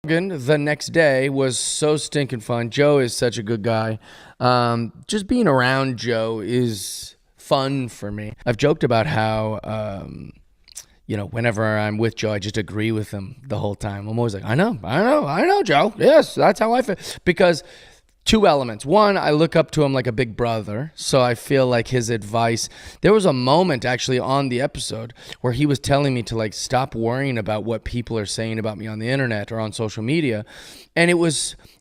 The next day was so stinking fun. Joe is such a good guy. Just being around Joe is fun for me. I've joked about how, whenever I'm with Joe, I just agree with him the whole time. I'm always like, I know, Joe. Yes, that's how I feel. Because two elements. One, I look up to him like a big brother, so I feel like his advice. There was a moment actually on the episode where he was telling me to stop worrying about what people are saying about me on the internet or on social media, and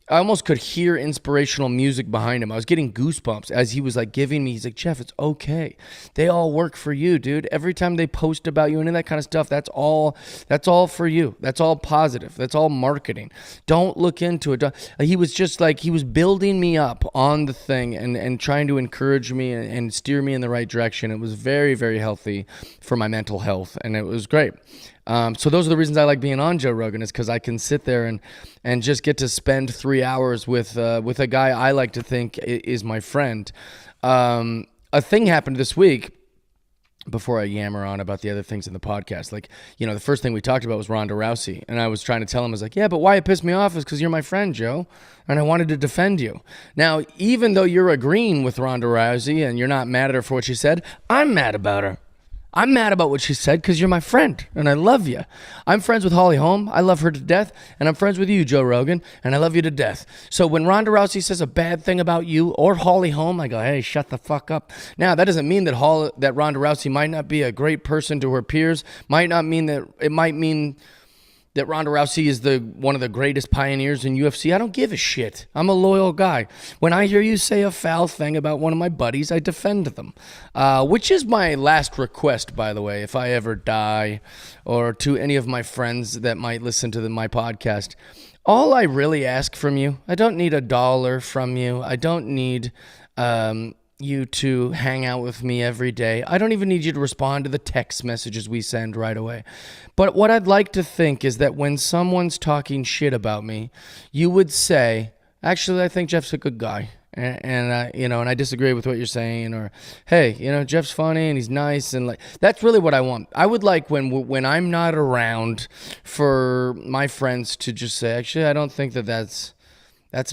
I almost could hear inspirational music behind him. I was getting goosebumps as he was giving me. He's like, Jeff, it's okay. They all work for you, dude. Every time they post about you and that kind of stuff, that's all for you. That's all positive. That's all marketing. Don't look into it. He was just he was building me up on the thing and trying to encourage me and steer me in the right direction. It was very, very healthy for my mental health, and it was great. So those are the reasons I like being on Joe Rogan, is because I can sit there and just get to spend 3 hours with a guy I like to think is my friend. A thing happened this week, before I yammer on about the other things in the podcast. The first thing we talked about was Ronda Rousey, and I was trying to tell him, I was like, yeah, but why it pissed me off is because you're my friend, Joe, and I wanted to defend you. Now, even though you're agreeing with Ronda Rousey and you're not mad at her for what she said, I'm mad about her. I'm mad about what she said because you're my friend and I love you. I'm friends with Holly Holm. I love her to death. And I'm friends with you, Joe Rogan, and I love you to death. So when Ronda Rousey says a bad thing about you or Holly Holm, I go, hey, shut the fuck up. Now, that doesn't mean that Ronda Rousey might not be a great person to her peers. Might mean that Ronda Rousey is one of the greatest pioneers in UFC. I don't give a shit. I'm a loyal guy. When I hear you say a foul thing about one of my buddies, I defend them, which is my last request, by the way, if I ever die, or to any of my friends that might listen to my podcast. All I really ask from you, I don't need $1 from you. I don't need you to hang out with me every day. I don't even need you to respond to the text messages we send right away. But what I'd like to think is that when someone's talking shit about me, you would say, actually, I think Jeff's a good guy. And I disagree with what you're saying, or, hey, Jeff's funny and he's nice, and that's really what I want. I would like when I'm not around for my friends to just say, actually, I don't think that's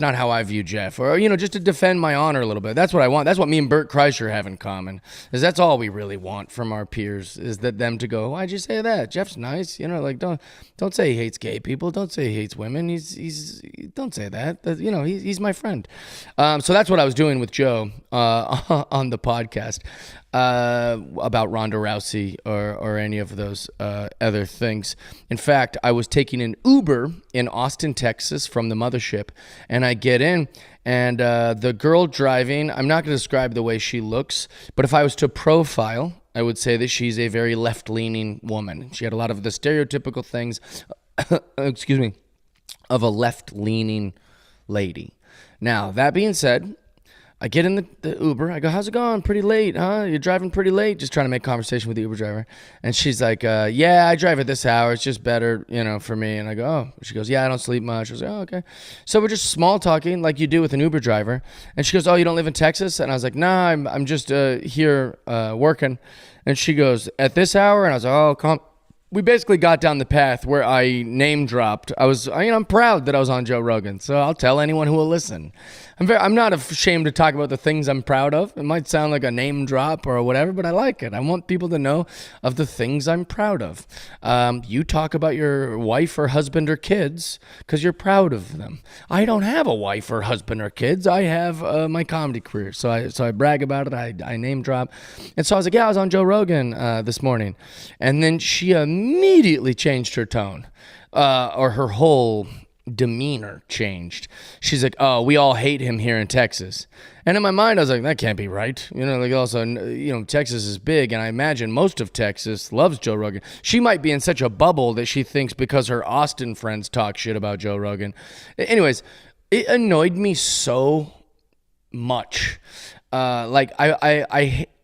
not how I view Jeff. Or, just to defend my honor a little bit. That's what I want. That's what me and Bert Kreischer have in common. Is that's all we really want from our peers, is that them to go, why'd you say that? Jeff's nice. Don't say he hates gay people. Don't say he hates women. Don't say that. He's my friend. So that's what I was doing with Joe on the podcast about Ronda Rousey or any of those other things. In fact, I was taking an Uber in Austin, Texas from the mothership, and I get in, and the girl driving, I'm not going to describe the way she looks, but if I was to profile, I would say that she's a very left-leaning woman. She had a lot of the stereotypical things, excuse me, of a left-leaning lady. Now, that being said, I get in the Uber. I go, how's it going? Pretty late, huh? You're driving pretty late? Just trying to make conversation with the Uber driver. And she's like, yeah, I drive at this hour. It's just better, for me. And I go, oh. She goes, yeah, I don't sleep much. I was like, oh, okay. So we're just small talking like you do with an Uber driver. And she goes, oh, you don't live in Texas? And I was like, nah, I'm just here working. And she goes, at this hour? And I was like, oh, come. We basically got down the path where I name dropped. I'm proud that I was on Joe Rogan, so I'll tell anyone who will listen. I'm not ashamed to talk about the things I'm proud of. It might sound like a name drop or whatever, but I like it. I want people to know of the things I'm proud of. You talk about your wife or husband or kids because you're proud of them. I don't have a wife or husband or kids. I have my comedy career, so I brag about it. I name drop, and so I was like, yeah, I was on Joe Rogan this morning, and then she immediately changed her tone, or her whole demeanor changed. She's like, oh, we all hate him here in Texas. And in my mind, I was like, that can't be right. Also, Texas is big, and I imagine most of Texas loves Joe Rogan. She might be in such a bubble that she thinks because her Austin friends talk shit about Joe Rogan. Anyways, it annoyed me so much.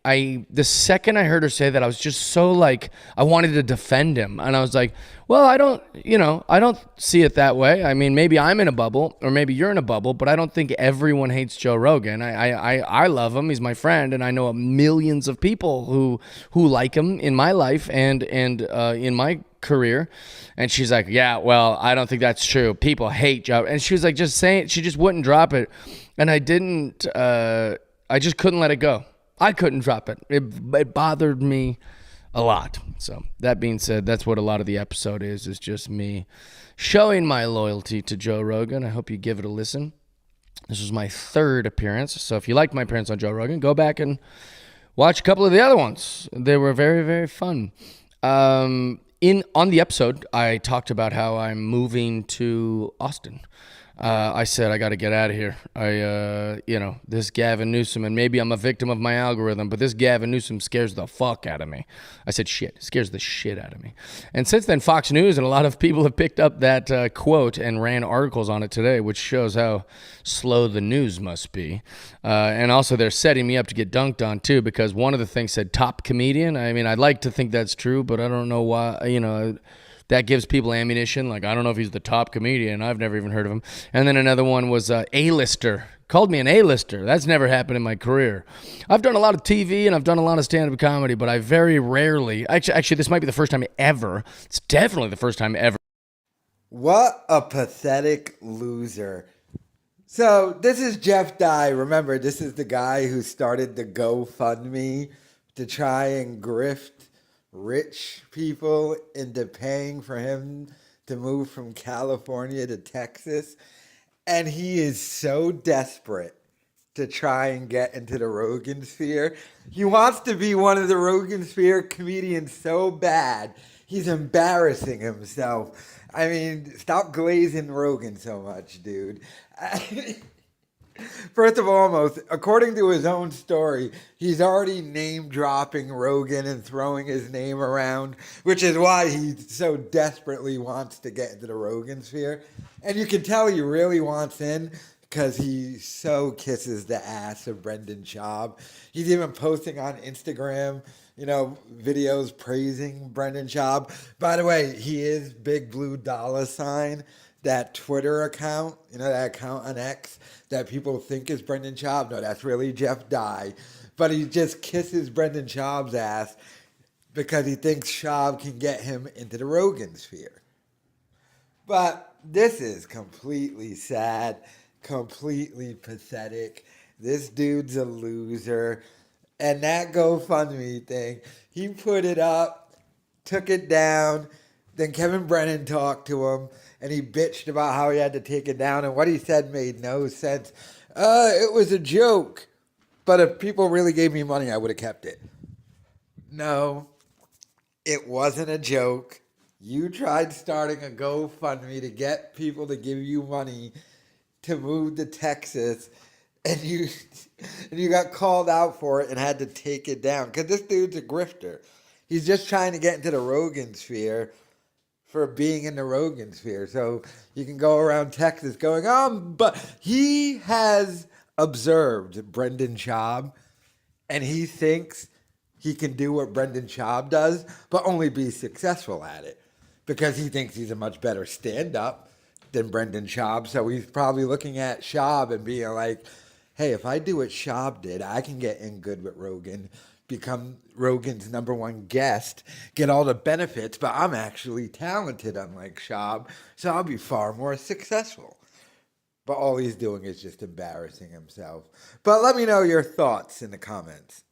the second I heard her say that, I was just so like, I wanted to defend him. And I was like, well, I don't see it that way. I mean, maybe I'm in a bubble or maybe you're in a bubble, but I don't think everyone hates Joe Rogan. I love him. He's my friend. And I know millions of people who like him in my life and in my career. And she's like, yeah, well, I don't think that's true. People hate Joe. And she was like, just saying, she just wouldn't drop it. And I just couldn't let it go. I couldn't drop it. It bothered me a lot. So that being said, that's what a lot of the episode is just me showing my loyalty to Joe Rogan. I hope you give it a listen. This was my third appearance. So if you liked my appearance on Joe Rogan, go back and watch a couple of the other ones. They were very, very fun. On the episode, I talked about how I'm moving to Austin. I said, I got to get out of here. This Gavin Newsom, and maybe I'm a victim of my algorithm, but this Gavin Newsom scares the fuck out of me. I said, scares the shit out of me. And since then, Fox News and a lot of people have picked up that quote and ran articles on it today, which shows how slow the news must be. And also they're setting me up to get dunked on too, because one of the things said top comedian. I mean, I'd like to think that's true, but I don't know why, that gives people ammunition. Like, I don't know if he's the top comedian. I've never even heard of him. And then another one was A-lister. Called me an A-lister. That's never happened in my career. I've done a lot of TV and I've done a lot of stand-up comedy, but I very rarely, actually, this might be the first time ever. It's definitely the first time ever. What a pathetic loser. So this is Jeff Dye. Remember, this is the guy who started the GoFundMe to try and grift rich people into paying for him to move from California to Texas. And he is so desperate to try and get into the Rogansphere. He wants to be one of the Rogansphere comedians so bad, he's embarrassing himself. I mean, stop glazing Rogan so much, dude. First of all, according to his own story, he's already name-dropping Rogan and throwing his name around, which is why he so desperately wants to get into the Rogansphere. And you can tell he really wants in because he so kisses the ass of Brendan Schaub. He's even posting on Instagram, videos praising Brendan Schaub. By the way, he is Big Blue Dollar Sign. That Twitter account, that account on X that people think is Brendan Schaub. No, that's really Jeff Dye. But he just kisses Brendan Schaub's ass because he thinks Schaub can get him into the Rogansphere. But this is completely sad, completely pathetic. This dude's a loser. And that GoFundMe thing, he put it up, took it down. Then Kevin Brennan talked to him, and he bitched about how he had to take it down, and what he said made no sense. It was a joke, but if people really gave me money, I would have kept it. No, it wasn't a joke. You tried starting a GoFundMe to get people to give you money to move to Texas, and you got called out for it and had to take it down, because this dude's a grifter. He's just trying to get into the Rogansphere for being in the Rogansphere. So you can go around Texas going, but he has observed Brendan Schaub, and he thinks he can do what Brendan Schaub does, but only be successful at it, because he thinks he's a much better stand-up than Brendan Schaub. So he's probably looking at Schaub and being like, hey, if I do what Schaub did, I can get in good with Rogan, become Rogan's #1 guest, get all the benefits, but I'm actually talented, unlike Schaub, so I'll be far more successful. But all he's doing is just embarrassing himself. But let me know your thoughts in the comments.